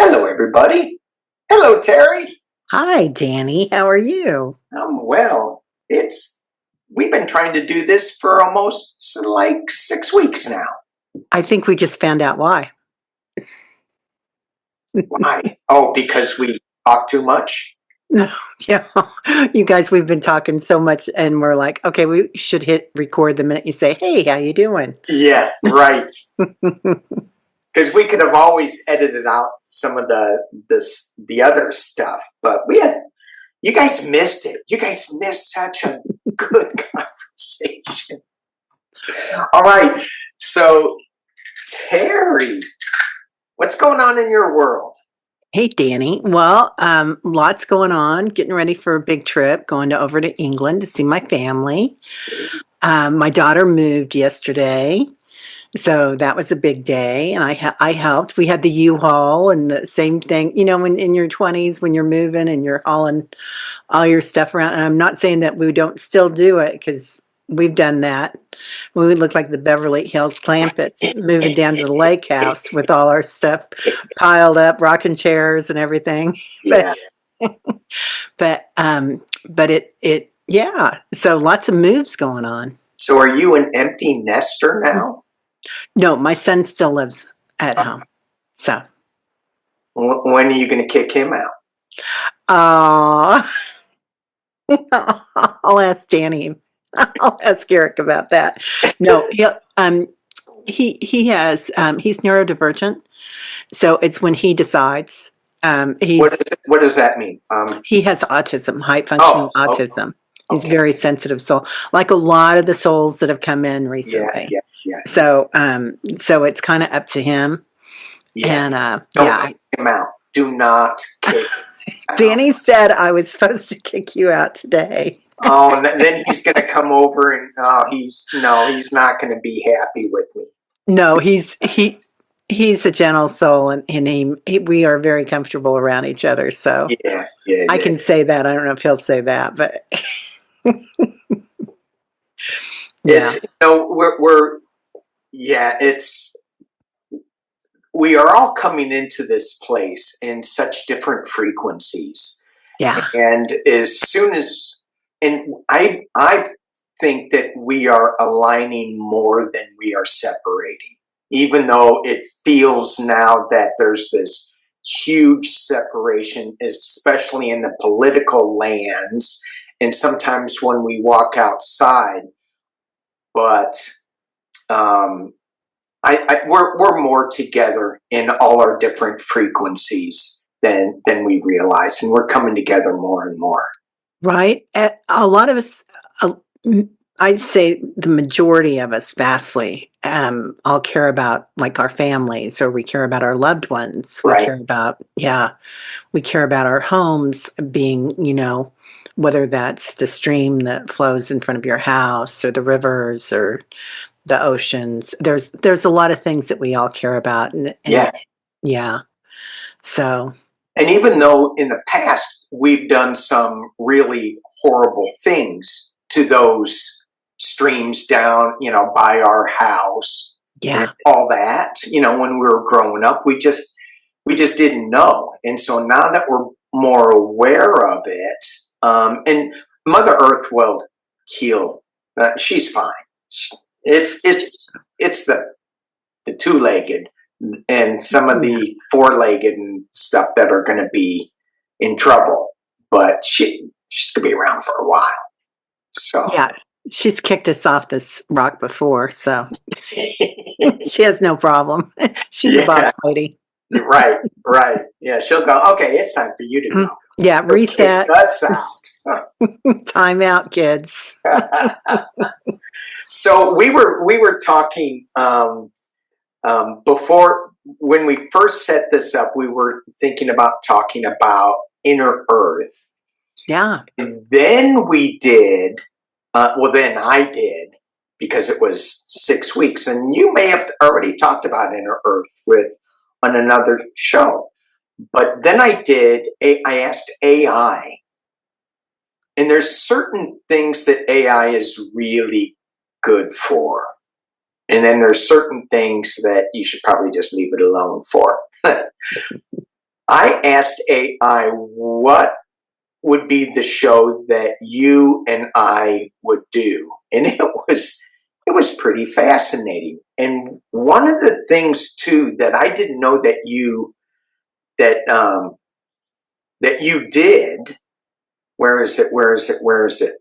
Hello, everybody. Hello, Teri. Hi, Danny. How are you? I'm well. We've been trying to do this for almost like 6 weeks now. I think we just found out why. Why? Oh, because we talk too much? Yeah, you guys, we've been talking so much, and we're like, okay, we should hit record the minute you say, "Hey, how you doing?" Yeah, right. Because we could have always edited out some of the other stuff, but you guys missed it. You guys missed such a good conversation. All right, so Teri, what's going on in your world? Hey, Danny. Well, lots going on. Getting ready for a big trip, going over to England to see my family. My daughter moved yesterday, so that was a big day, and I helped. We had the U-Haul and the same thing. You know, when in your 20s, when you're moving and you're hauling all your stuff around. And I'm not saying that we don't still do it, because we've done that. We look like the Beverly Hills Clampets moving down to the lake house with all our stuff piled up, rocking chairs and everything. Yeah. But yeah. So lots of moves going on. So are you an empty nester now? No, my son still lives at home. So When are you going to kick him out? I'll ask Danny. I'll ask Eric about that. No, he's neurodivergent, so it's when he decides. What does that mean? He has autism, high functioning autism. Okay. He's a very sensitive soul, like a lot of the souls that have come in recently. Yeah. So it's kind of up to him. Yeah. And Don't kick him out. Do not kick him out. Danny said I was supposed to kick you out today. Oh, then he's going to come over and he's not going to be happy with me. No, he's a gentle soul, and we are very comfortable around each other. So yeah. I can say that. I don't know if he'll say that, but we are all coming into this place in such different frequencies. Yeah. And I think that we are aligning more than we are separating, even though it feels now that there's this huge separation, especially in the political lands, and sometimes when we walk outside. But we're more together in all our different frequencies than we realize, and we're coming together more and more. Right. A lot of us, I'd say the majority of us vastly, all care about like our families, or we care about our loved ones. We care about, we care about our homes being, whether that's the stream that flows in front of your house, or the rivers, or the oceans. There's a lot of things that we all care about. So. And even though in the past we've done some really horrible things to those streams down, by our house, and all that, when we were growing up, we just didn't know. And so now that we're more aware of it, and Mother Earth will heal. She's fine. It's the two-legged and some of the four-legged and stuff that are going to be in trouble, but she's going to be around for a while. So yeah, she's kicked us off this rock before, so she has no problem. She's a boss lady. Right. Yeah, she'll go, okay, it's time for you to go. Yeah, reset. Kick us out. Time out, kids. So we were talking before, when we first set this up, we were thinking about talking about inner Earth. Yeah. And then we did, then I did, because it was 6 weeks. And you may have already talked about inner Earth on another show. But then I asked AI. And there's certain things that AI is really good for. And then there's certain things that you should probably just leave it alone for. I asked AI what would be the show that you and I would do, and it was pretty fascinating. And one of the things too that I didn't know that that that you did. Where is it? Where is it? Where is it?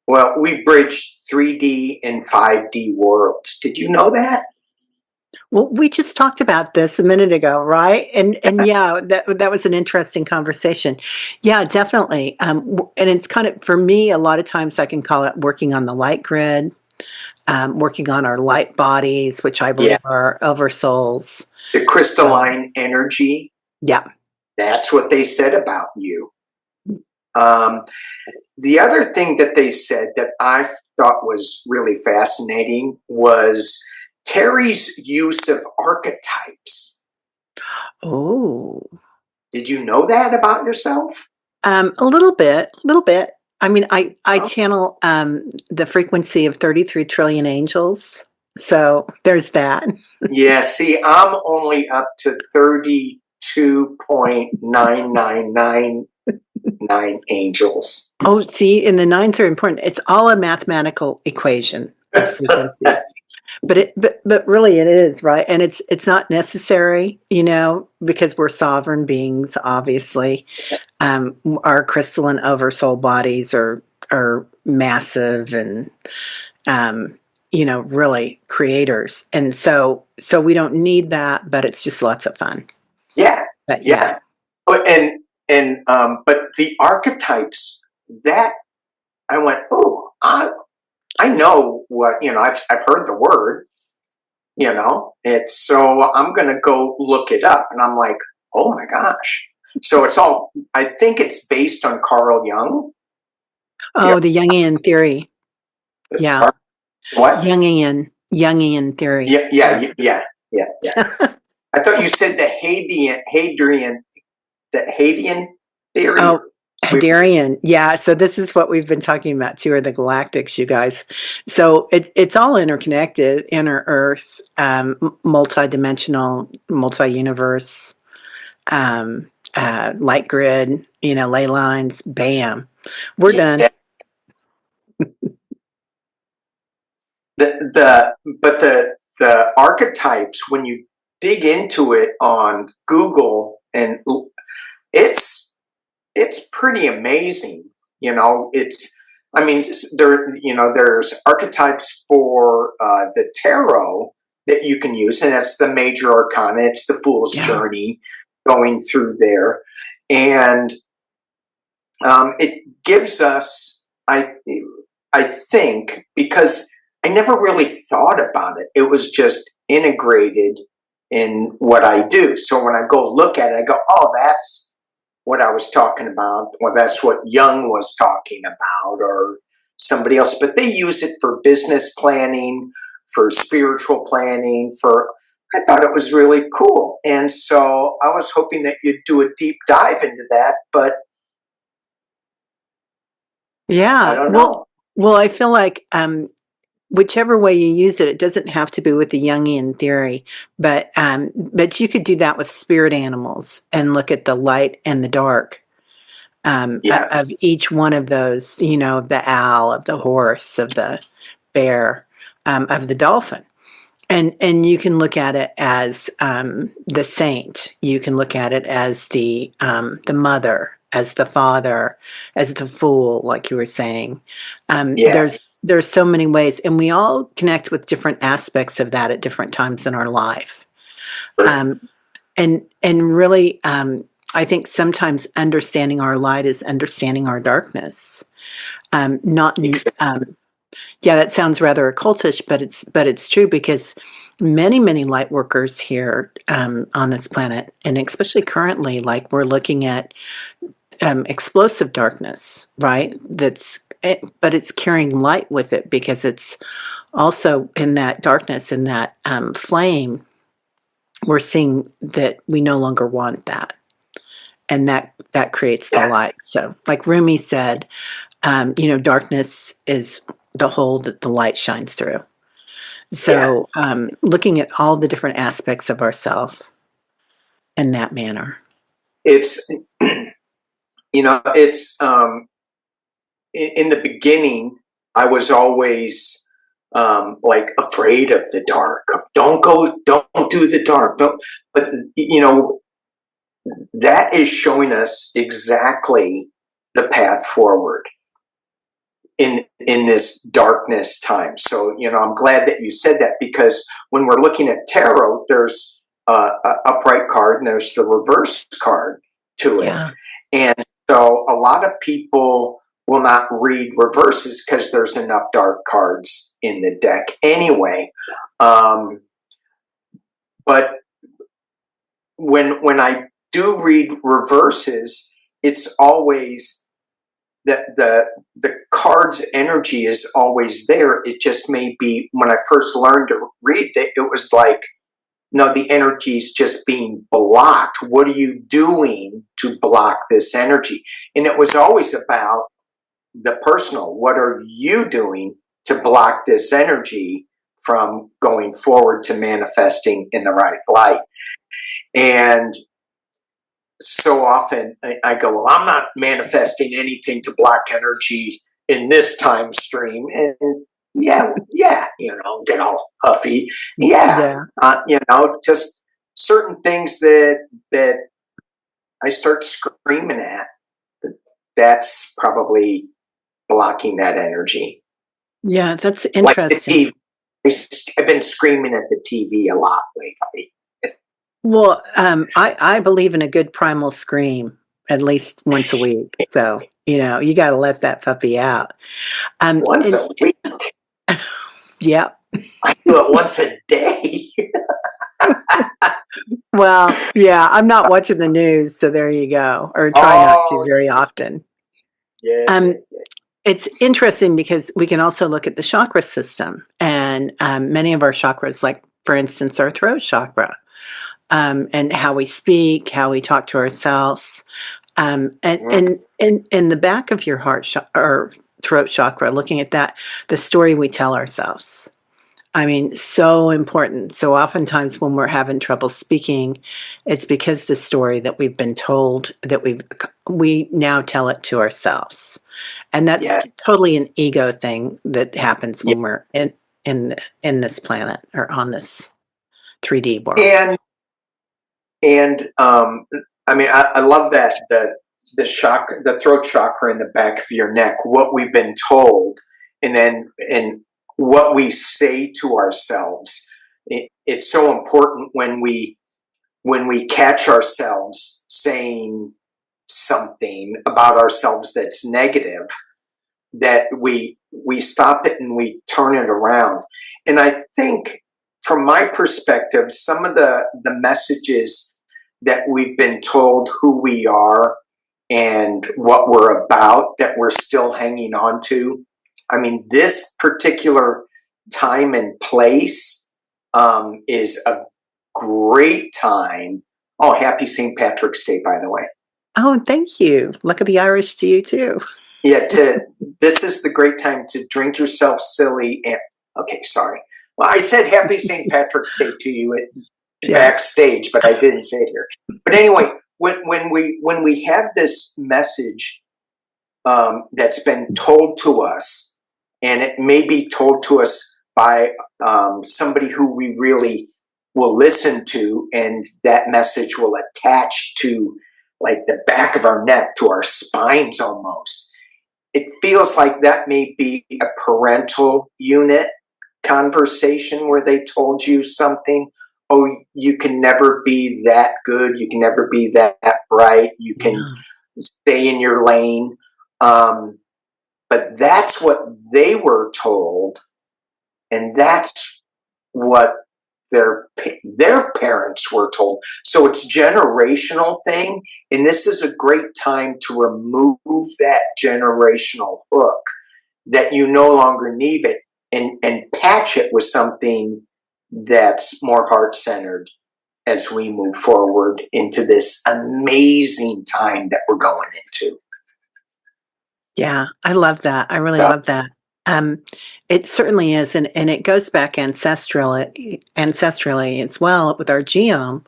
Well, we bridged 3D and 5D worlds. Did you know that? Well, we just talked about this a minute ago, right? And yeah, that was an interesting conversation. Yeah, definitely. And it's kind of, for me, a lot of times I can call it working on the light grid, working on our light bodies, which I believe are oversouls. The crystalline energy. Yeah. That's what they said about you. The other thing that they said that I thought was really fascinating was Teri's use of archetypes. Oh. Did you know that about yourself? A little bit, little bit. I mean, I channel the frequency of 33 trillion angels. So there's that. Yeah, see, I'm only up to 32.9999 angels. Oh, see, and the nines are important. It's all a mathematical equation of frequencies. But really it is, right? And it's not necessary, because we're sovereign beings, obviously. Our crystalline oversoul bodies are massive and really creators. And so we don't need that, but it's just lots of fun. Yeah. But yeah. But the archetypes that I went, oh, I know what, I've heard the word, it's so I'm going to go look it up. And I'm like, oh my gosh. So I think it's based on Carl Jung. Oh, the Jungian theory. Yeah. What? Jungian theory. Yeah. I thought you said the Hadrian theory. Oh, Hadrian. Yeah. So this is what we've been talking about too, are the galactics, you guys. So it's all interconnected, inner Earth, multi-dimensional, multi-universe, light grid, ley lines, bam. We're done. The archetypes, when you dig into it on Google, and it's pretty amazing. There's archetypes for the tarot that you can use, and that's the major arcana. It's the Fool's Journey going through there, and it gives us, I think, because I never really thought about it. It was just integrated in what I do. So when I go look at it, I go, oh, that's what I was talking about. Well, that's what Jung was talking about, or somebody else. But they use it for business planning, for spiritual planning, I thought it was really cool. And so I was hoping that you'd do a deep dive into that, but yeah, I don't know. Well, I feel like whichever way you use it, it doesn't have to be with the Jungian theory, but you could do that with spirit animals and look at the light and the dark of each one of those, of the owl, of the horse, of the bear, of the dolphin. And you can look at it as the saint. You can look at it as the mother, as the father, as the fool, like you were saying. There's so many ways, and we all connect with different aspects of that at different times in our life. And really, I think sometimes understanding our light is understanding our darkness. Yeah, that sounds rather occultish, but it's true, because many light workers here on this planet, and especially currently, like we're looking at explosive darkness, right? But it's carrying light with it, because it's also in that darkness, in that flame. We're seeing that we no longer want that, and that creates the light. So, like Rumi said, darkness is the hole that the light shines through. So, looking at all the different aspects of ourselves in that manner. It's, it's, in the beginning, I was always like afraid of the dark. Don't do the dark. Don't. But that is showing us exactly the path forward in this darkness time. So I'm glad that you said that, because when we're looking at tarot, there's a upright card and there's the reverse card to it, and so a lot of people will not read reverses because there's enough dark cards in the deck anyway. But when I do read reverses, it's always the card's energy is always there. It just may be, when I first learned to read it, it was like, no, the energy is just being blocked. What are you doing to block this energy? And it was always about the personal. What are you doing to block this energy from going forward to manifesting in the right light? And so often I go, well, I'm not manifesting anything to block energy in this time stream. And get all huffy. Just certain things that I start screaming at, that's probably blocking that energy. Yeah, that's interesting. Like the TV. I've been screaming at the TV a lot lately. Well, I believe in a good primal scream at least once a week. So, you got to let that puppy out. Once a week? Yeah. I do it once a day. Well, yeah, I'm not watching the news, so there you go. Or try not to very often. Yeah. It's interesting because we can also look at the chakra system, and many of our chakras, like for instance, our throat chakra, and how we speak, how we talk to ourselves, and in the back of your heart or throat chakra, looking at that, the story we tell ourselves. I mean, so important. So oftentimes when we're having trouble speaking, it's because the story that we've been told that we now tell it to ourselves. And that's totally an ego thing that happens when we're in this planet or on this 3D world. And I mean, I love that the chakra, the throat chakra in the back of your neck, what we've been told, and what we say to ourselves. It's so important when we catch ourselves saying something about ourselves that's negative, that we stop it and we turn it around. And I think, from my perspective, some of the messages that we've been told, who we are and what we're about, that we're still hanging on to. I mean, this particular time and place is a great time. Oh, happy St. Patrick's Day, by the way. Oh, thank you. Look at the Irish to you too. Yeah, this is the great time to drink yourself silly. And okay, sorry. Well, I said happy St. Patrick's Day to you backstage, but I didn't say it here. But anyway, when we have this message that's been told to us, and it may be told to us by somebody who we really will listen to, and that message will attach to like the back of our neck, to our spines almost. It feels like that may be a parental unit conversation where they told you something. Oh, you can never be that good. You can never be that bright. You can stay in your lane. But that's what they were told, and that's what their parents were told. So it's generational thing, and this is a great time to remove that generational hook, that you no longer need it, and patch it with something that's more heart-centered as we move forward into this amazing time that we're going into. Yeah, I love that. I really love that. Um, it certainly is, and it goes back ancestrally as well with our geome.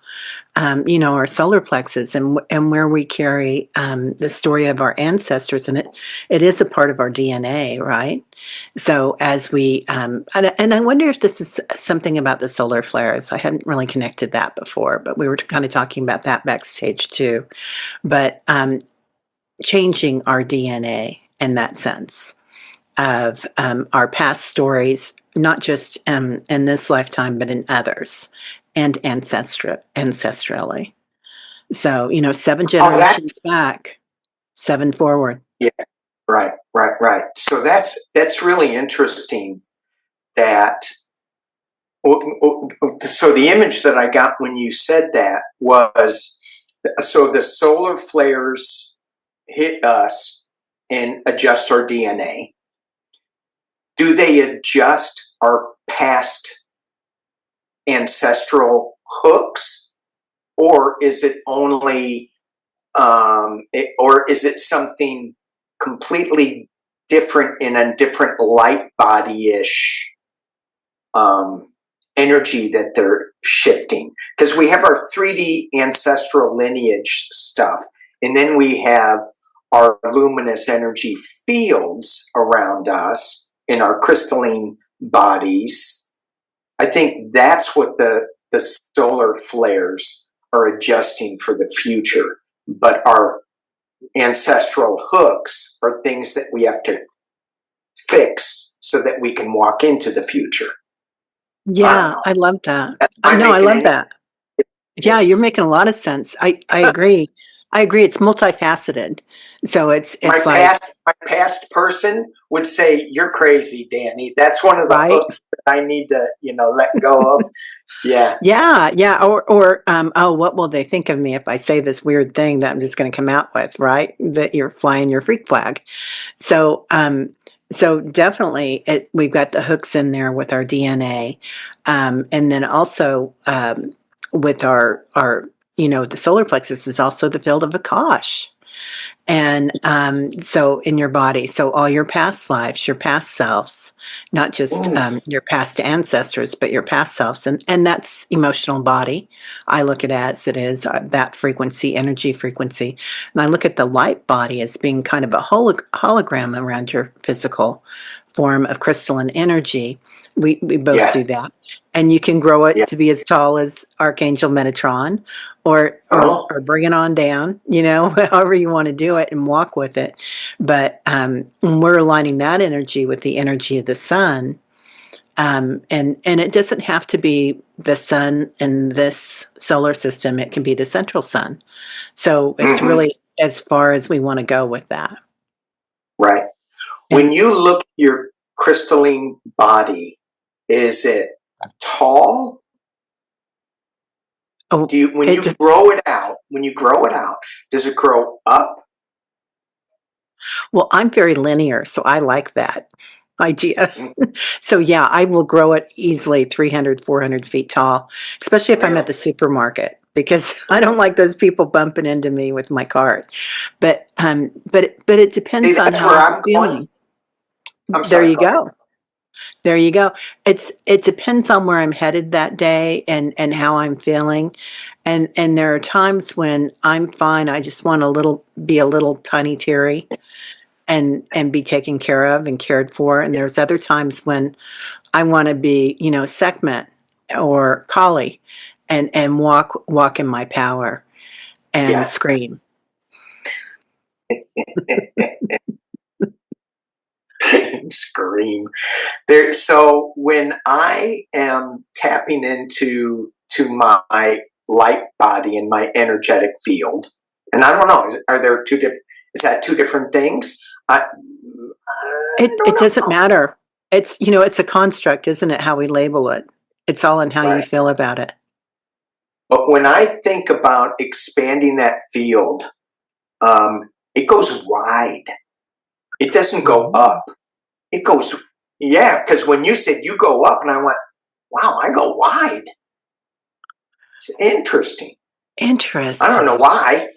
Our solar plexus and where we carry the story of our ancestors, and it is a part of our DNA, right? So as we and I wonder if this is something about the solar flares. I hadn't really connected that before, but we were kind of talking about that backstage too. But changing our DNA in that sense of our past stories, not just in this lifetime, but in others, and ancestrally. So, 7 Oh, that generations back, 7 forward. yeah, right. So that's really interesting. That so the image that I got when you said that was so the solar flares hit us and adjust our DNA. Do they adjust our past ancestral hooks, or is it only, or is it something completely different in a different light body-ish energy that they're shifting? Because we have our 3D ancestral lineage stuff, and then we have our luminous energy fields around us in our crystalline bodies. I think that's what the solar flares are adjusting for the future. But our ancestral hooks are things that we have to fix so that we can walk into the future. Yeah, I love that. Am I I know, I making love any? that. Yeah, you're It's making a lot of sense. I agree. I agree. It's multifaceted. So it's like, my past person would say, "You're crazy, Danny." That's one of the right? hooks that I need to let go of. Yeah, Yeah, yeah. Or oh, what will they think of me if I say this weird thing that I'm just going to come out with, right? That you're flying your freak flag. So, so definitely, we've got the hooks in there with our DNA, and then also with our the solar plexus is also the field of Akash. And so in your body, so all your past lives, your past selves, not just ooh, your past ancestors, but your past selves, and that's emotional body. I look at it as it is that frequency, energy frequency, and I look at the light body as being kind of a hologram around your physical form of crystalline energy. We both yeah, do that, and you can grow yeah. it to be as tall as Archangel Metatron, or Oh, bring it on down, however you want to do it and walk with it. But when we're aligning that energy with the energy of the sun, and it doesn't have to be the sun in this solar system. It can be the central sun. So it's mm-hmm, really as far as we want to go with that. right. When And you look at your crystalline body, is it tall? oh, Do you when you it grow it out? When you grow it out, does it grow up? well, I'm very linear, so I like that idea. Mm, So yeah, I will grow it easily 300, 400 feet tall, especially if I'm at really? the supermarket because I don't like those people bumping into me with my cart. But it See, depends on that's how where I'm I'm going. feeling. I'm There sorry. you Go ahead. go. There you go. It depends on where I'm headed that day and how I'm feeling. And there are times when I'm fine. I just want be a little tiny Terry and be taken care of and cared for. And there's other times when I want to be, Sekhmet or Kali and walk in my power and Yeah. scream. Scream. There. So when I am tapping into my light body and my energetic field, and I don't know, are there two different? Is that two different things? I It don't doesn't know. matter. It's a construct, isn't it? How we label it. It's all in how you Right. feel about it. But when I think about expanding that field, it goes wide. It doesn't go Ooh. up. It goes, yeah, because when you said you go up, and I went, wow, I go wide. It's interesting. I don't know Interesting. why,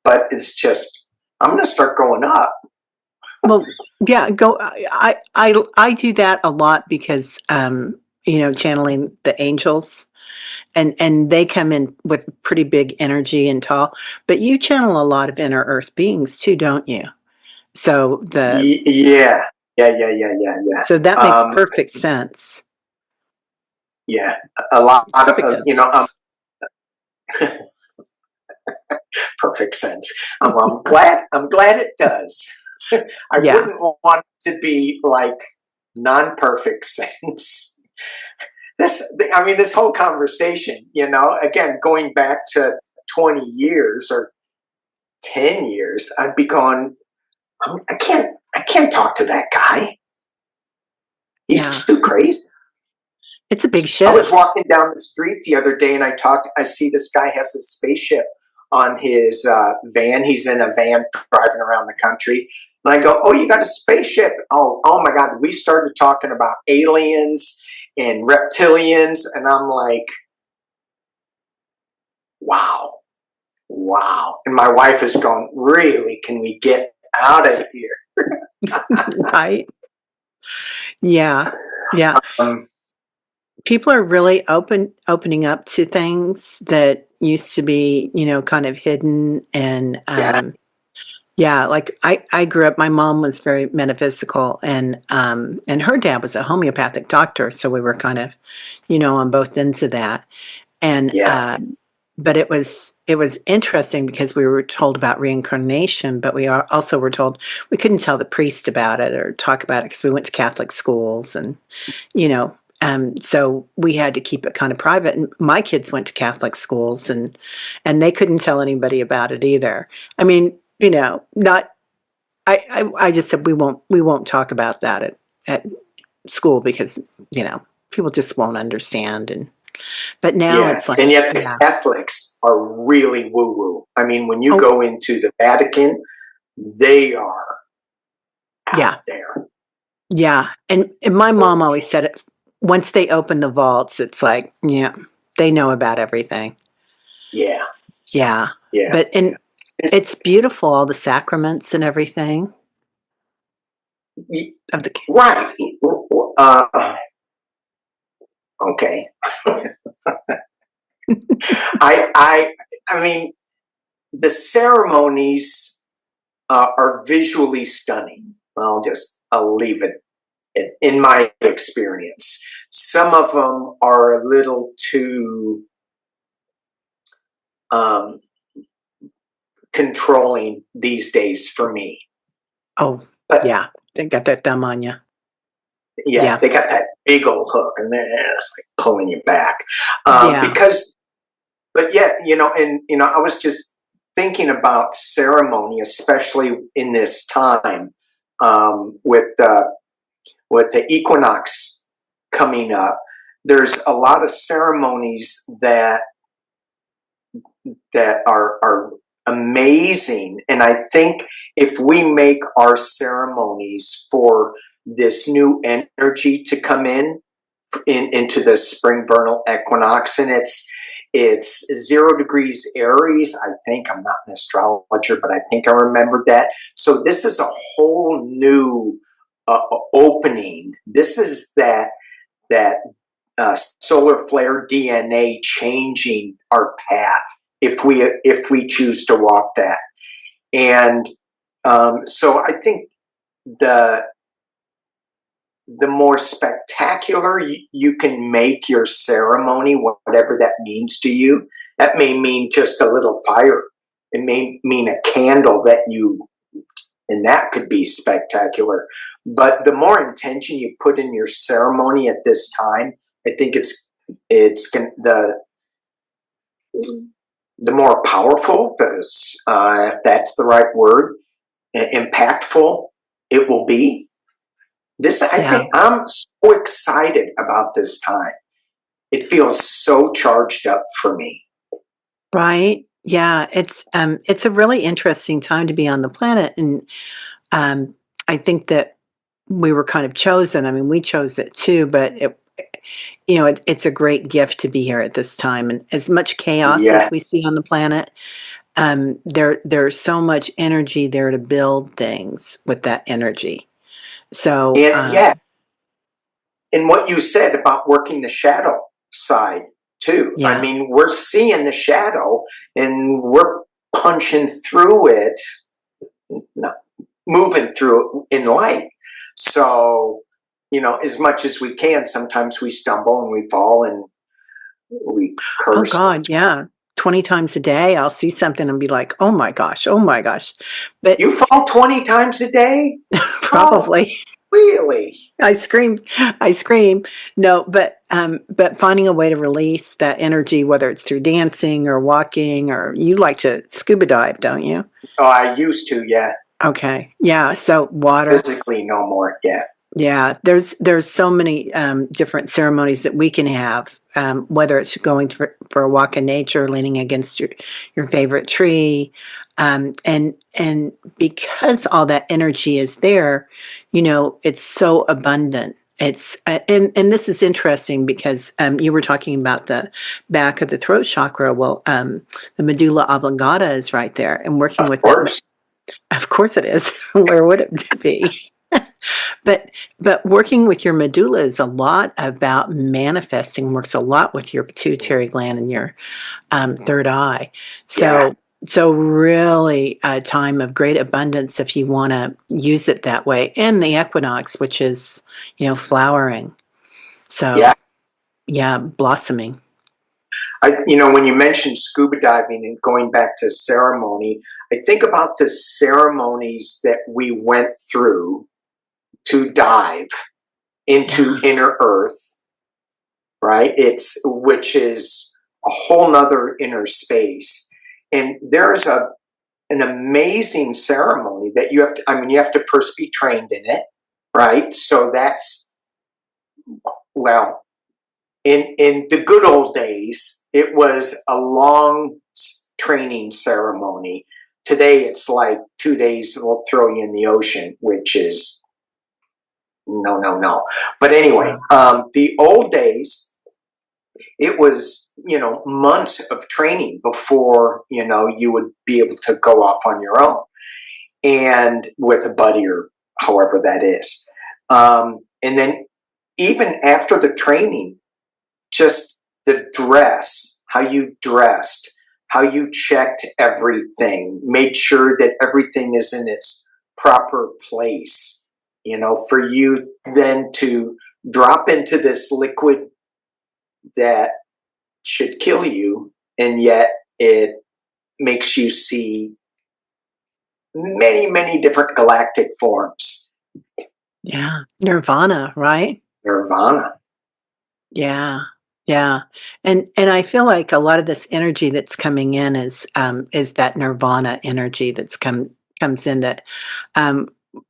but it's just, I'm going to start going up. Well, yeah, go. I do that a lot because channeling the angels, and they come in with pretty big energy and tall. But you channel a lot of inner Earth beings too, don't you? So Yeah, yeah. so that makes perfect sense. Yeah, a lot Perfect of sense. perfect sense. I'm glad it does. I Yeah, wouldn't want it to be like non-perfect sense. This whole conversation, again, going back to 20 years or 10 years, I'd be going, I can't talk to that guy. He's yeah. too crazy. It's a big I was shift. walking down the street the other day and I see this guy has a spaceship on his van. He's in a van driving around the country. And I go, oh, you got a spaceship? Oh my God. We started talking about aliens and reptilians. And I'm like, wow. And my wife is going, really? Can we get out of here? Right? Yeah, yeah. Um, People are really opening up to things that used to be, kind of hidden. And yeah, yeah, like I grew up. My mom was very metaphysical, and her dad was a homeopathic doctor, so we were kind of, on both ends of that. And yeah, but it was interesting because we were told about reincarnation, but also were told we couldn't tell the priest about it or talk about it because we went to Catholic schools, and so we had to keep it kind of private. And my kids went to Catholic schools, and they couldn't tell anybody about it either. I mean, not. I just said we won't talk about that at school because people just won't understand. But now yeah. it's like, And yet the yeah, Catholics are really woo woo. I mean, when you oh go into the Vatican, they are yeah, out there. yeah. And my mom always said it. Once they open the vaults, it's like, yeah, they know about everything. Yeah, Yeah, yeah. but and It's, it's beautiful, all the sacraments and everything of the. right. Uh, okay. I, I mean, the ceremonies are visually stunning. I'll leave it in my experience. Some of them are a little too um, controlling these days for me. Oh But yeah, they got that thumb on you. yeah, Yeah, they got that big old hook, and it's like pulling you back. yeah. Because, but yeah, I was just thinking about ceremony, especially in this time with the equinox coming up. There's a lot of ceremonies that are amazing. And I think if we make our ceremonies for this new energy to come into the spring vernal equinox, and it's 0 degrees Aries. I think I'm not an astrologer, but I think I remembered that. So this is a whole new opening. This is that solar flare DNA changing our path if we choose to walk that. And so I think the more spectacular you can make your ceremony, whatever that means to you. That may mean just a little fire. It may mean a candle and that could be spectacular. But the more intention you put in your ceremony at this time, I think the more powerful, if that's the right word, impactful it will be. I Yeah, think I'm so excited about this time. It feels so charged up for me. right. Yeah, it's a really interesting time to be on the planet, and I think that we were kind of chosen. I mean, we chose it too, but it's a great gift to be here at this time. And as much chaos as Yeah, we see on the planet, there's so much energy there to build things with that energy. So, And and what you said about working the shadow side too. I mean, we're seeing the shadow and we're punching through it, not moving through it in light. So, as much as we can, sometimes we stumble and we fall and we curse. Oh God, yeah. 20 times a day, I'll see something and be like, oh my gosh, oh my gosh. But you fall 20 times a day? probably. Oh, really? I scream. No, but finding a way to release that energy, whether it's through dancing or walking, or you like to scuba dive, don't you? Oh, I used to, yeah. Okay. Yeah. So water. Physically, no more, yeah. Yeah, there's so many different ceremonies that we can have, whether it's going for a walk in nature, leaning against your favorite tree, and because all that energy is there, it's so abundant. It's and this is interesting because you were talking about the back of the throat chakra. Well, the medulla oblongata is right there, and working with that. Of course, it is. Where would it be? But working with your medulla is a lot about manifesting, works a lot with your pituitary gland and your third eye. So really a time of great abundance if you want to use it that way. And the equinox, which is, flowering. So yeah, blossoming. When you mentioned scuba diving and going back to ceremony, I think about the ceremonies that we went through to dive into inner earth, right? Which is a whole nother inner space. And there's an amazing ceremony that you have to first be trained in it, right? So that's, well, in the good old days, it was a long training ceremony. Today, it's like 2 days, they'll throw you in the ocean, which is no. But anyway, the old days, it was, months of training before, you would be able to go off on your own and with a buddy or however that is. And then even after the training, just the dress, how you dressed, how you checked everything, made sure that everything is in its proper place, for you then to drop into this liquid that should kill you, and yet it makes you see many, many different galactic forms. Yeah. Nirvana, right? Nirvana. Yeah. Yeah. And I feel like a lot of this energy that's coming in is that nirvana energy comes in that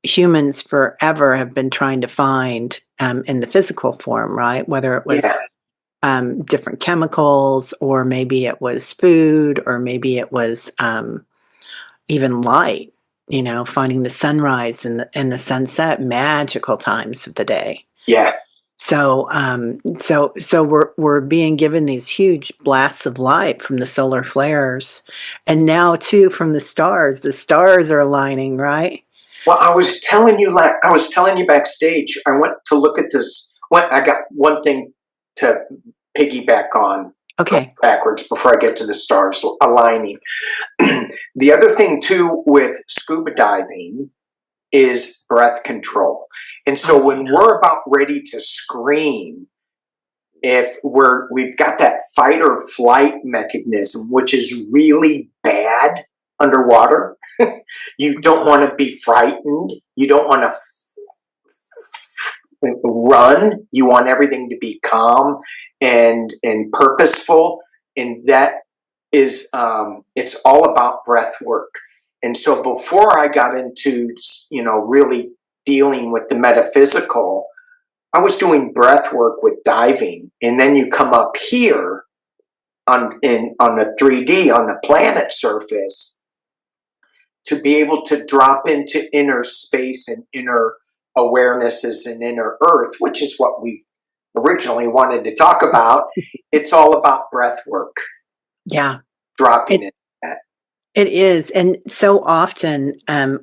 humans forever have been trying to find in the physical form, right? Whether it was different chemicals, or maybe it was food, or maybe it was even light, finding the sunrise and the sunset, magical times of the day. Yeah. So, so we're being given these huge blasts of light from the solar flares, and now too from the stars. The stars are aligning, right? Well, I was telling you backstage. I went to look at this. I got one thing to piggyback on. Okay. Backwards before I get to the stars aligning. The other thing too with scuba diving is breath control. And so when we're about ready to scream, if we've got that fight or flight mechanism, which is really bad underwater, you don't want to be frightened. You don't want to run. You want everything to be calm and purposeful. And that is, it's all about breath work. And so before I got into, really dealing with the metaphysical, I was doing breath work with diving. And then you come up here on the 3D, on the planet surface, to be able to drop into inner space and inner awarenesses and inner earth, which is what we originally wanted to talk about. It's all about breath work. Yeah. Dropping into that. It is, and so often,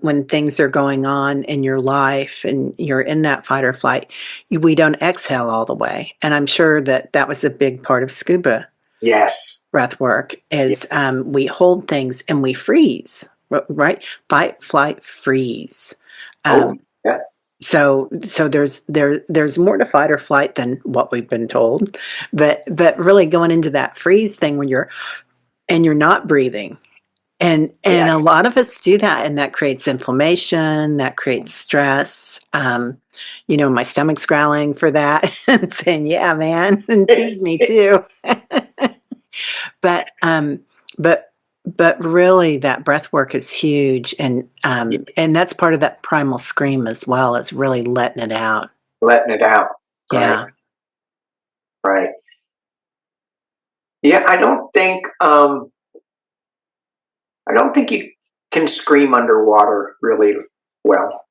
when things are going on in your life and you're in that fight or flight, we don't exhale all the way, and I'm sure that that was a big part of scuba Yes. breath work Yeah. is, we hold things and we freeze, right? Fight, flight, freeze. Oh, Um, yeah. so there's more to fight or flight than what we've been told, but really going into that freeze thing when you're not breathing. And Yeah. a lot of us do that, and that creates inflammation, that creates stress. My stomach's growling for that and saying, "Yeah, man, and feed me too." But but but really, that breath work is huge, and that's part of that primal scream as well. Is really letting it out. Letting it out. Right. Yeah. Right. Yeah. I don't think you can scream underwater really well.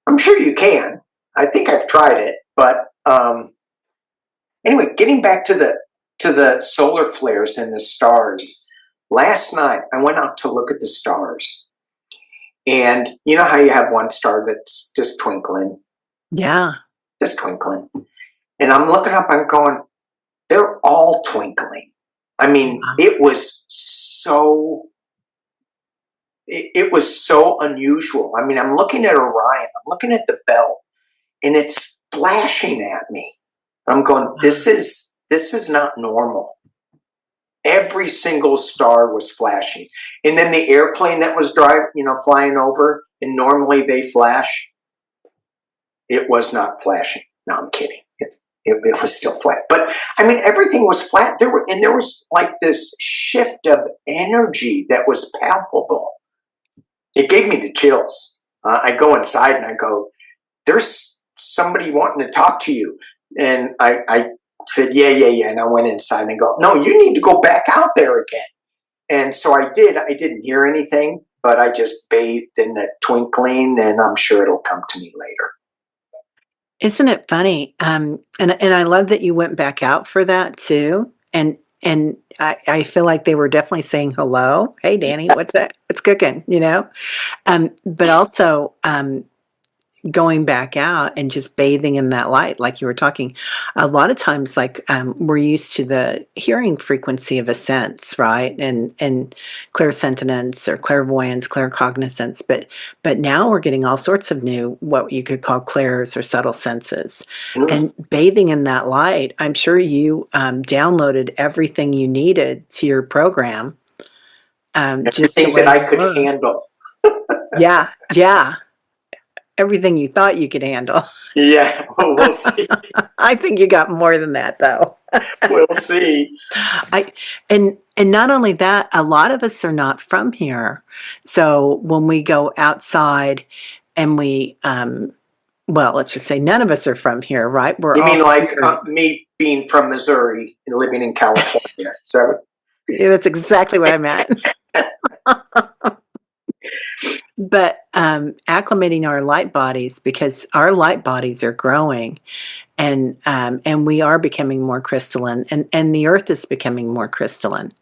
I'm sure you can. I think I've tried it, but anyway, getting back to the solar flares and the stars. Last night, I went out to look at the stars, and you know how you have one star that's just twinkling, Yeah. just twinkling, and I'm looking up. I'm going, they're all twinkling. I mean, Wow. it was so unusual. I mean, I'm looking at Orion, I'm looking at the belt, and it's flashing at me. I'm going, this is not normal. Every single star was flashing. And then the airplane that was flying over, and normally they flash, it was not flashing. No, I'm kidding. It was still flat. But I mean, everything was flat. There was like this shift of energy that was palpable. It gave me the chills. I go inside and I go, there's somebody wanting to talk to you. And I said, yeah. And I went inside and go, no, you need to go back out there again. And so I did. I didn't hear anything, but I just bathed in the twinkling, and I'm sure it'll come to me later. Isn't it funny? And I love that you went back out for that too. And I feel like they were definitely saying hello. Hey, Danny, what's that? What's cooking? But also, going back out and just bathing in that light, like you were talking. A lot of times, like, we're used to the hearing frequency of a sense, right? And clairsentience or clairvoyance, claircognizance, but now we're getting all sorts of new, what you could call clairs or subtle senses. Mm. And bathing in that light, I'm sure you downloaded everything you needed to your program, just the Everything that way I you could were. handle. Yeah, yeah. Everything you thought you could handle. Yeah, we'll see. I think you got more than that, though. We'll see. I and not only that, a lot of us are not from here. So when we go outside and well, let's just say none of us are from here, right? We're You all mean like spirit. me being from Missouri and living in California? So Yeah, that's exactly what I meant. But acclimating our light bodies, because our light bodies are growing, and we are becoming more crystalline, and the earth is becoming more crystalline.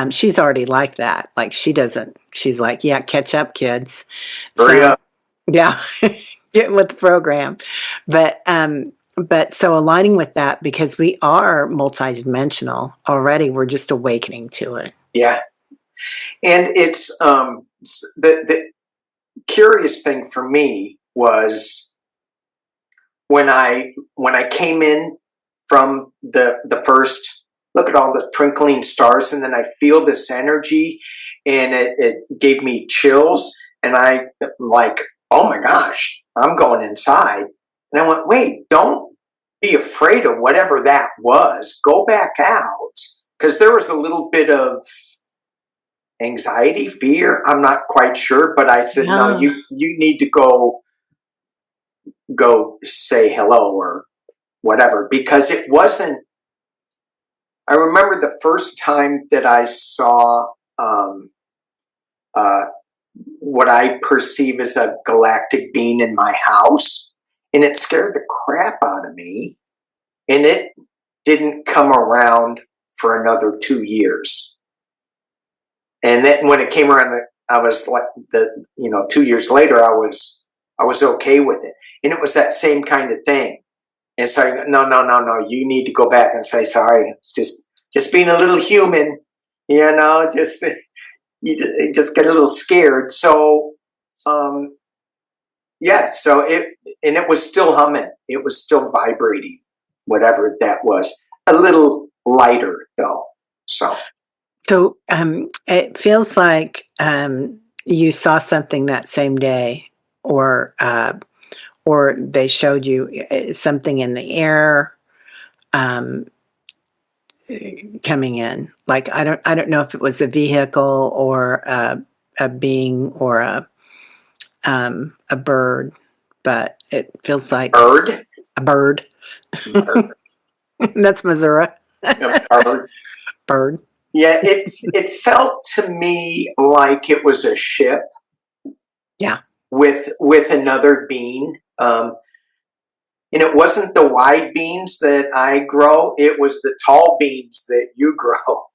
She's already like that. Like, she's like, yeah, catch up, kids. hurry So up. yeah, get with the program. But so aligning with that, because we are multidimensional already, we're just awakening to it. Yeah, and it's the curious thing for me was when I came in from the first look at all the twinkling stars, and then I feel this energy, and it gave me chills, and I'm like, oh my gosh, I'm going inside. And I went, wait, don't be afraid of whatever that was. Go back out, because there was a little bit of anxiety, fear. I'm not quite sure, but I said, no, Yeah. you need to go say hello or whatever, because it wasn't. I remember the first time that I saw uh, what I perceive as a galactic being in my house, and it scared the crap out of me, and it didn't come around for another 2 years. And then when it came around, I was like 2 years later, I was okay with it. And it was that same kind of thing. And so I go, no, you need to go back and say sorry. It's just being a little human, just you just get a little scared. So so it was still humming. It was still vibrating, whatever that was. A little lighter though. So it feels like you saw something that same day, or they showed you something in the air coming in. Like I don't know if it was a vehicle or a being or a bird, but it feels like bird. a bird. That's Missouri. Bird. Bird. Yeah, it felt to me like it was a ship. Yeah. With another being. And it wasn't the wide beans that I grow, it was the tall beans that you grow.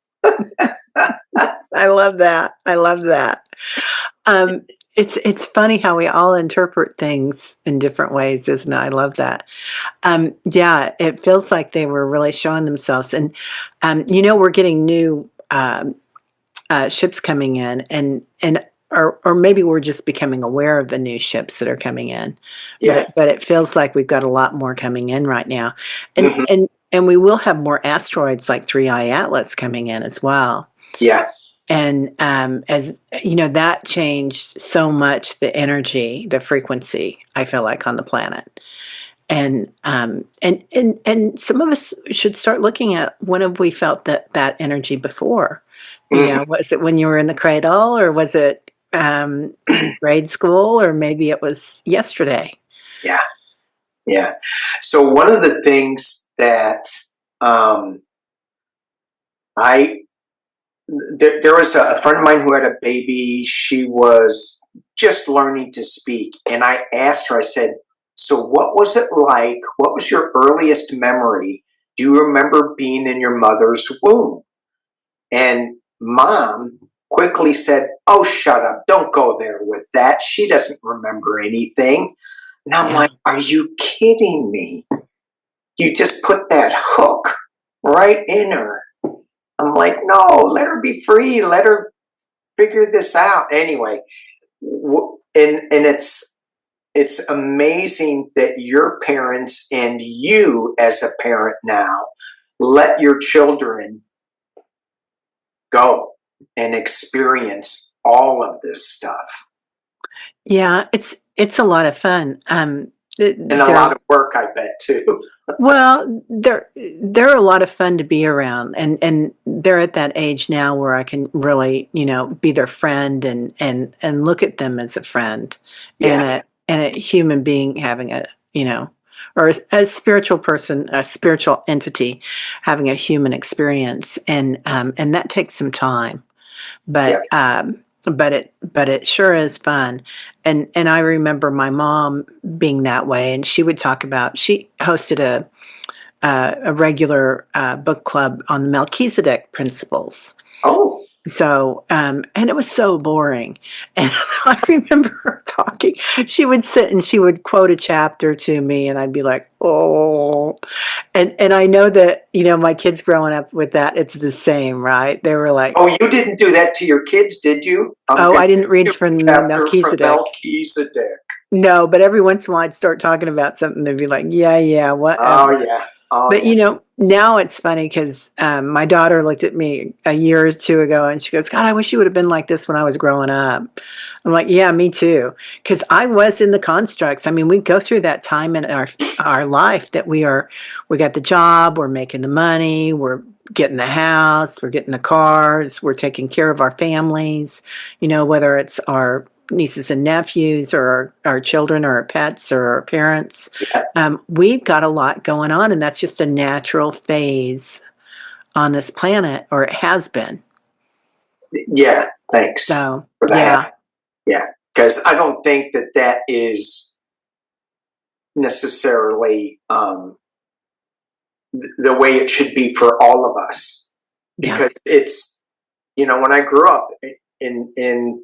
I love that. It's funny how we all interpret things in different ways, isn't it? I love that. Yeah, it feels like they were really showing themselves. And, we're getting new ships coming in, or maybe we're just becoming aware of the new ships that are coming in. Yeah. But it feels like we've got a lot more coming in right now. And we will have more asteroids like 3I Atlas coming in as well. Yeah. And as that changed so much the energy, the frequency, I feel like, on the planet. And some of us should start looking at, when have we felt that energy before? Was it when you were in the cradle, or was it in grade school, or maybe it was yesterday? Yeah. So one of the things that there was a friend of mine who had a baby. She was just learning to speak. And I asked her, I said, so what was it like? What was your earliest memory? Do you remember being in your mother's womb? And Mom quickly said, oh, shut up. Don't go there with that. She doesn't remember anything. And I'm like, are you kidding me? You just put that hook right in her. I'm like, no, let her be free. Let her figure this out. Anyway, and it's amazing that your parents and you as a parent now let your children go and experience all of this stuff. Yeah, it's a lot of fun. And a lot of work, I bet, too. Well, they're a lot of fun to be around, and they're at that age now where I can really, be their friend and look at them as a friend, and a human being having or a spiritual person, a spiritual entity having a human experience, and that takes some time, but it sure is fun. And I remember my mom being that way, and she would talk about, she hosted a regular book club on the Melchizedek principles. Oh. So, and it was so boring. And I remember her talking. She would sit and she would quote a chapter to me, and I'd be like, oh. And I know that, my kids growing up with that, it's the same, right? They were like, oh, you didn't do that to your kids, did you? I didn't read from Melchizedek. No, but every once in a while I'd start talking about something. They'd be like, yeah, whatever. Oh, yeah. But now it's funny because my daughter looked at me a year or two ago and she goes, God, I wish you would have been like this when I was growing up. I'm like, yeah, me too. Because I was in the constructs. I mean, we go through that time in our life that we got the job, we're making the money, we're getting the house, we're getting the cars, we're taking care of our families, whether it's our nieces and nephews or our children or our pets or our parents. We've got a lot going on, and that's just a natural phase on this planet, or it has been. Yeah, thanks for that. Yeah, because I don't think that is necessarily the way it should be for all of us. Because it's, when I grew up, in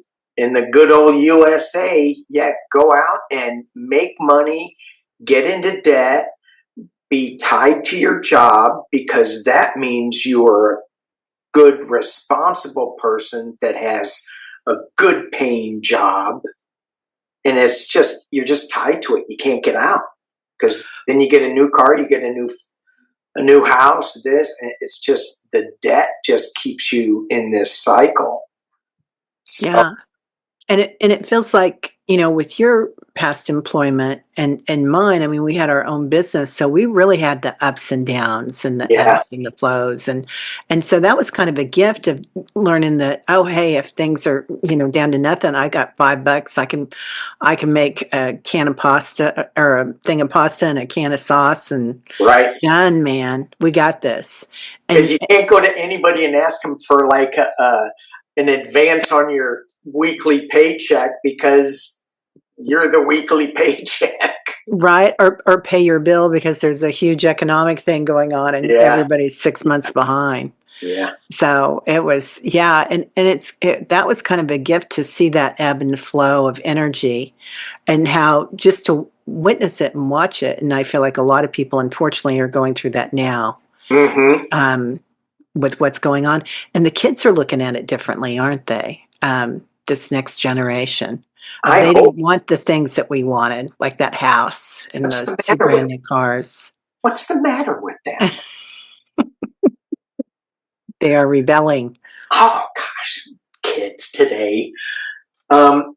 the good old USA, yeah, go out and make money, get into debt, be tied to your job, because that means you're a good, responsible person that has a good paying job. And it's just, you're just tied to it. You can't get out, because then you get a new car, you get a new house, this, and it's just, the debt just keeps you in this cycle. So, Yeah. And it feels like, with your past employment and mine, I mean, we had our own business, so we really had the ups and downs and the yeah, ebbs and the flows, and so that was kind of a gift of learning that, oh, hey, if things are down to nothing, I got $5, I can make a can of pasta or a thing of pasta and a can of sauce, and right. done, man, we got this. Because And you can't go to anybody and ask them for like an advance on your weekly paycheck, because you're the weekly paycheck. right, or pay your bill because there's a huge economic thing going on and Yeah, everybody's 6 months behind. yeah. So it was, yeah, and that was kind of a gift to see that ebb and flow of energy, and how just to witness it and watch it. And I feel like a lot of people, unfortunately, are going through that now, Mm-hmm. with what's going on. And the kids are looking at it differently, aren't they? This next generation. I They hope. don't want the things that we wanted, like that house and What's those the two matter with brand new cars. What's the matter with them? They are rebelling. Oh gosh, kids today.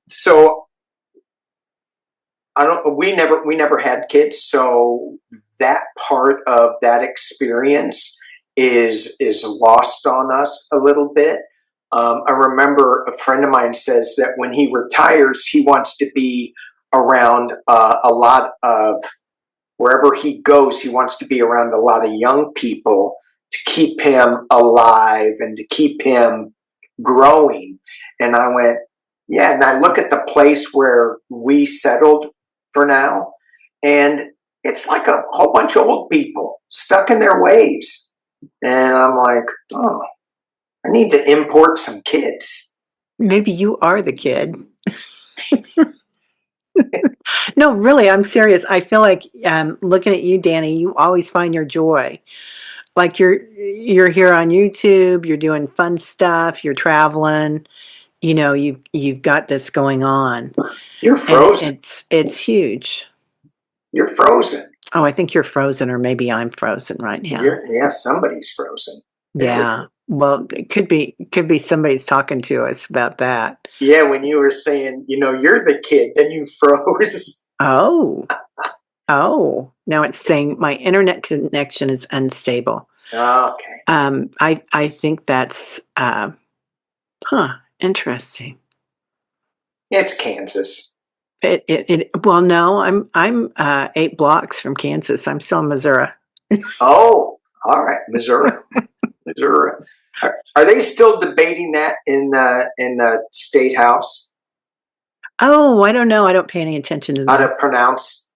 So I don't. We never had kids, so that part of that experience is lost on us a little bit. I remember a friend of mine says that when he retires, he wants to be around a lot of, wherever he goes, he wants to be around a lot of young people to keep him alive and to keep him growing. And I went, yeah. And I look at the place where we settled for now, and it's like a whole bunch of old people stuck in their ways. And I'm like, oh, I need to import some kids. Maybe you are the kid. No, really, I'm serious. I feel like, looking at you, Danny, you always find your joy. Like you're here on YouTube, you're doing fun stuff, you're traveling. You've got this going on, You're and frozen. it's huge. You're frozen. Oh, I think you're frozen, or maybe I'm frozen right now. Yeah, somebody's frozen. Yeah. Well, it could be somebody's talking to us about that. Yeah, when you were saying, you're the kid, then you froze. Oh. Oh, now it's saying my internet connection is unstable. Okay. I think that's interesting. It's Kansas. Well, no, I'm 8 blocks from Kansas. I'm still in Missouri. Oh, all right. Missouri. Missouri. Are they still debating that in the state house? Oh, I don't know. I don't pay any attention to How to them. pronounce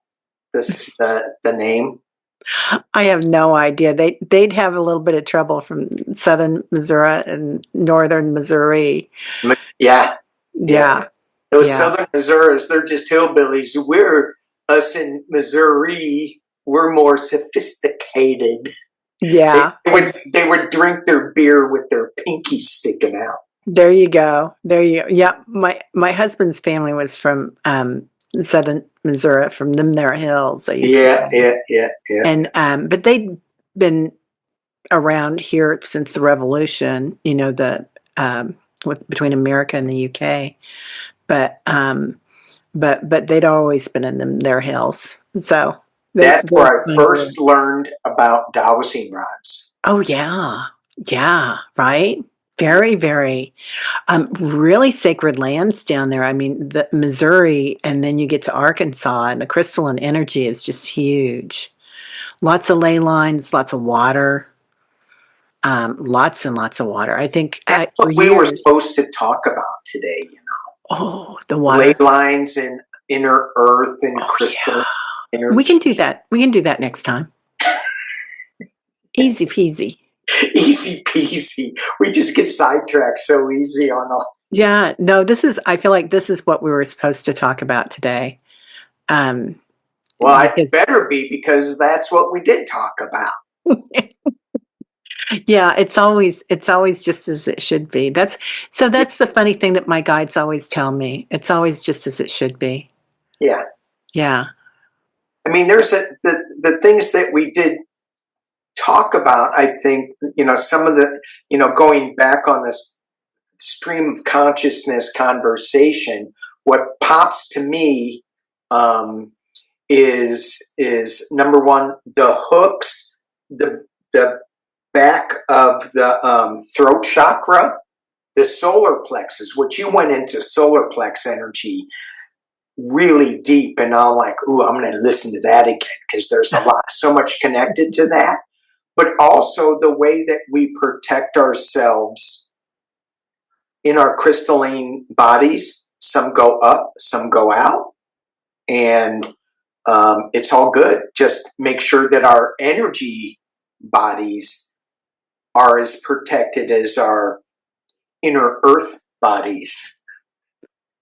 the name? I have no idea. They'd have a little bit of trouble from southern Missouri and northern Missouri. Yeah. Yeah, Those yeah, southern Missouri's, they're just hillbillies. Us in Missouri, we're more sophisticated. yeah. They would drink their beer with their pinkies sticking out. There you go. There you go. Yeah, my husband's family was from southern Missouri, from them there hills. They used to Yeah, call them. yeah. And but they'd been around here since the Revolution. Between America and the UK. But they'd always been in them their hills. So That's they're where I first learned about dowsing rods. Oh yeah, yeah, right. Very, very. Really sacred lands down there. I mean, the Missouri, and then you get to Arkansas, and the crystalline energy is just huge. Lots of ley lines, lots of water, lots and lots of water. I think That's for what we were years. supposed to talk about today. Oh, the Ley water. lines and inner earth and Oh crystalline yeah, we energy. can do that. We can do that next time. Easy peasy. Easy peasy. We just get sidetracked so easy on all Yeah, no, I feel like this is what we were supposed to talk about today. Um, Well, I because better be, because that's what we did talk about. yeah, it's always just as it should be. That's the funny thing that my guides always tell me. It's always just as it should be. Yeah. Yeah. I mean, the things that we did talk about, I think, some of the, going back on this stream of consciousness conversation, what pops to me um, is number one, the hooks, the back of the throat chakra, the solar plexus, which you went into solar plex energy really deep, and I'm like, ooh, I'm going to listen to that again, because there's so much connected to that. But also the way that we protect ourselves in our crystalline bodies. Some go up, some go out, and it's all good. Just make sure that our energy bodies are as protected as our inner earth bodies.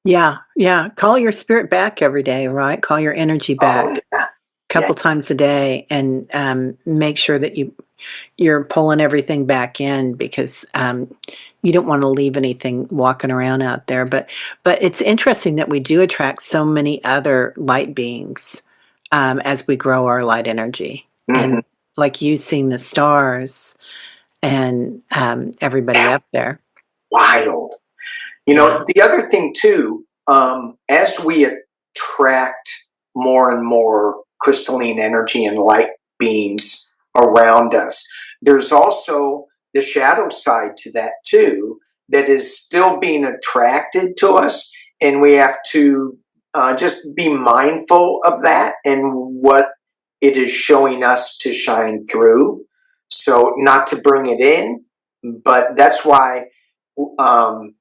Yeah, yeah. Call your spirit back every day, right? Call your energy back Oh, yeah. a couple times a day, and make sure that you're pulling everything back in, because you don't want to leave anything walking around out there. But it's interesting that we do attract so many other light beings as we grow our light energy, Mm-hmm. and like you seeing the stars and everybody Yeah. up there. Wild. Yeah. The other thing too, as we attract more and more crystalline energy and light beings around us, there's also the shadow side to that too, that is still being attracted to us, and we have to just be mindful of that and what it is showing us to shine through. So not to bring it in, but that's why um,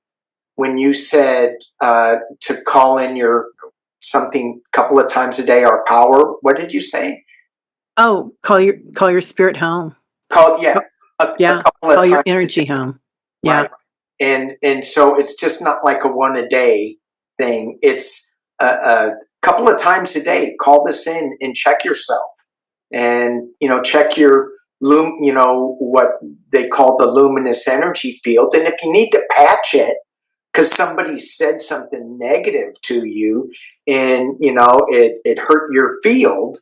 when you said to call in your something a couple of times a day, our power, what did you say? Oh, call your spirit home. Yeah, Co- a Yeah, couple of call your times a energy day, home. Yeah. right? And so it's just not like a one a day thing. It's a couple of times a day. Call this in and check yourself, and check your what they call the luminous energy field. And if you need to patch it because somebody said something negative to you, and it hurt your field,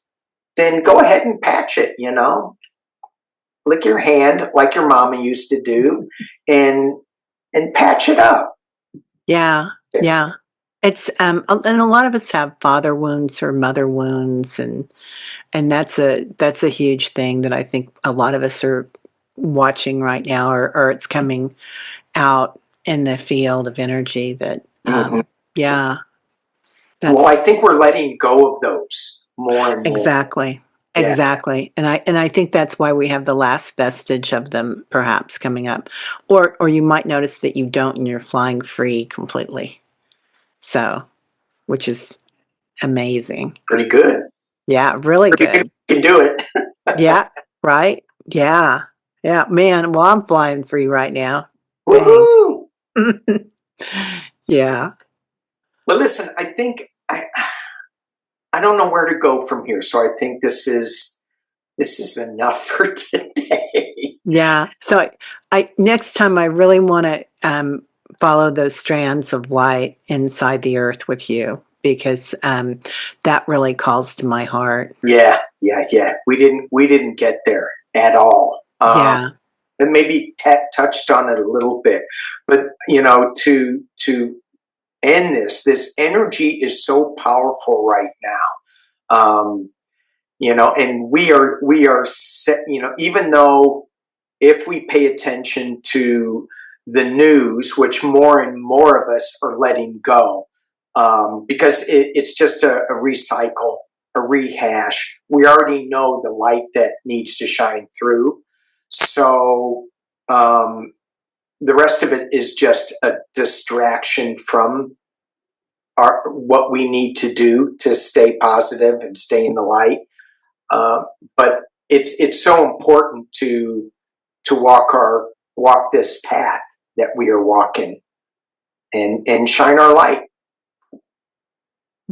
then go ahead and patch it. Lick your hand like your mama used to do, and patch it up. Yeah. Yeah. It's and a lot of us have father wounds or mother wounds, and that's a huge thing that I think a lot of us are watching right now, or it's coming out in the field of energy that Mm-hmm. yeah, Well, I that's think we're letting go of those more and more. exactly. Yeah. Exactly. And I think that's why we have the last vestige of them perhaps coming up. Or you might notice that you don't, and you're flying free completely. So, which is amazing. Pretty good. Yeah, really Pretty good. good. You can do it. Yeah, right? Yeah. Yeah, man, well, I'm flying free right now. Dang. Woohoo! Yeah. Well, listen, I think I don't know where to go from here, so I think this is enough for today. Yeah. So I next time I really want to follow those strands of light inside the earth with you, because that really calls to my heart. Yeah, yeah, yeah. We didn't get there at all. Yeah. And maybe touched on it a little bit, but to end this energy is so powerful right now. And we are set. Even though if we pay attention to the news, which more and more of us are letting go, because it's just a recycle, a rehash. We already know the light that needs to shine through. So the rest of it is just a distraction from what we need to do to stay positive and stay in the light. Uh, but it's so important to walk this path that we are walking. and shine our light.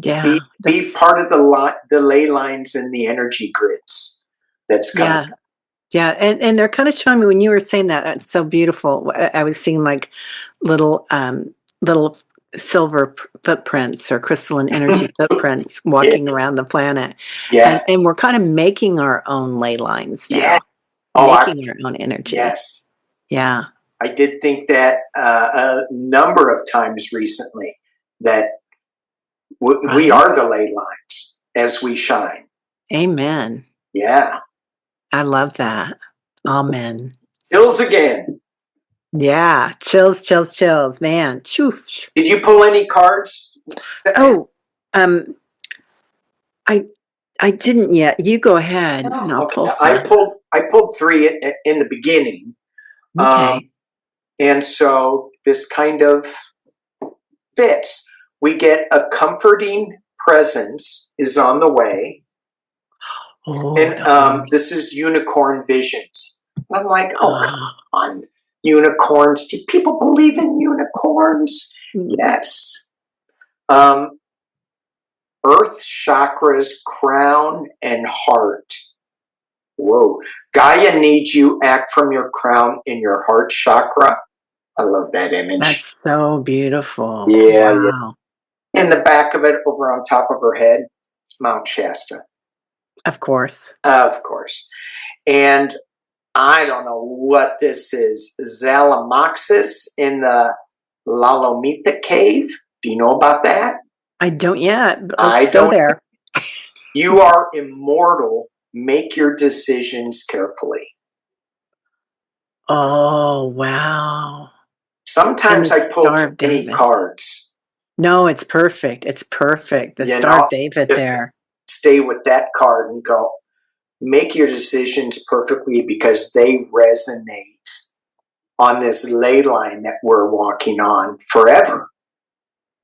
Yeah. Be part of the ley lines and the energy grids that's coming. Yeah. And they're kind of showing me when you were saying that. That's so beautiful. I was seeing like little silver footprints or crystalline energy footprints walking around the planet. Yeah. And we're kind of making our own ley lines now. Yeah. Making our own energy. Yes. Yeah. I did think that a number of times recently that we are the ley lines as we shine. Amen. Yeah. I love that. Amen. Chills again. Yeah. Chills. Man. Choof. Did you pull any cards? Oh, I didn't yet. You go ahead and I'll pull some. I pulled 3 in the beginning. Okay. And so this kind of fits. We get a comforting presence is on the way. Oh, and this is unicorn visions. And I'm like, oh, come on. Unicorns. Do people believe in unicorns? Yes. Earth chakras, crown and heart. Whoa. Gaia needs you act from your crown in your heart chakra. I love that image. That's so beautiful. Yeah. Wow. Yeah. In the back of it, over on top of her head, Mount Shasta. Of course. Of course. And I don't know what this is. Zalamoxis in the Lalomita cave. Do you know about that? I don't yet. But let's go there. You are immortal. Make your decisions carefully. Oh, wow. Sometimes I pull too many cards. No, it's perfect. It's perfect. The Star of David there. Stay with that card and go, make your decisions perfectly because they resonate on this ley line that we're walking on forever.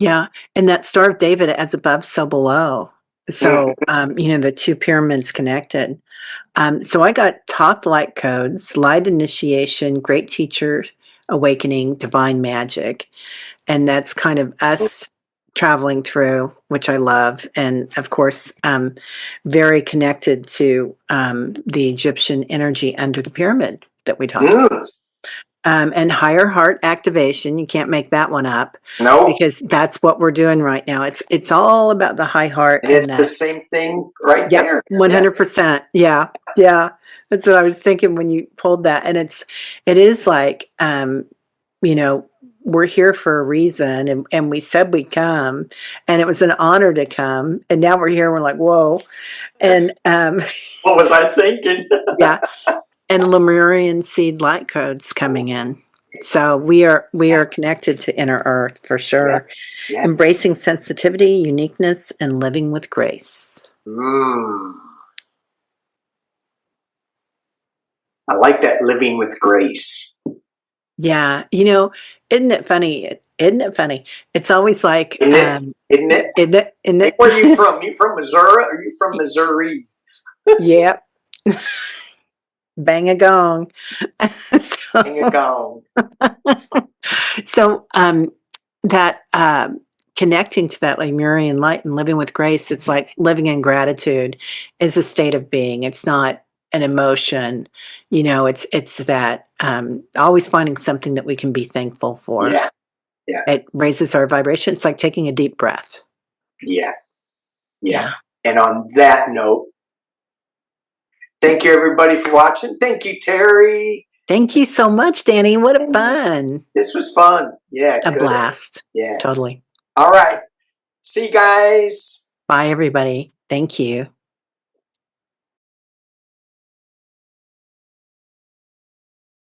Yeah. And that Star of David, as above, so below. So, the 2 pyramids connected. So I got top light codes, light initiation, great teacher, awakening, divine magic. And that's kind of us traveling through, which I love. And of course, very connected to the Egyptian energy under the pyramid that we talked about. And higher heart activation. You can't make that one up. No. Because that's what we're doing right now. It's all about the high heart. And it's the same thing right there. 100%. Yeah. That's what I was thinking when you pulled that. And it is like, we're here for a reason, and we said we'd come, and it was an honor to come, and now we're here and we're like, whoa. And what was I thinking? Yeah. And Lemurian seed light codes coming in. So we are connected to inner earth for sure. Yeah. Embracing sensitivity, uniqueness, and living with grace. I like that, living with grace. Yeah. Isn't it funny? It's always like, Isn't it? Where are you from? You from Missouri? Are you from Missouri? Yep. Bang a gong. Bang a gong. So that connecting to that Lemurian light and living with grace, it's like living in gratitude is a state of being. It's not an emotion. It's that always finding something that we can be thankful for. Yeah. It raises our vibration. It's like taking a deep breath. Yeah. And on that note, thank you everybody for watching. Thank you, Teri. Thank you so much, Danny. What a fun. This was fun. Yeah. A blast. Yeah. Totally. All right. See you guys. Bye, everybody. Thank you.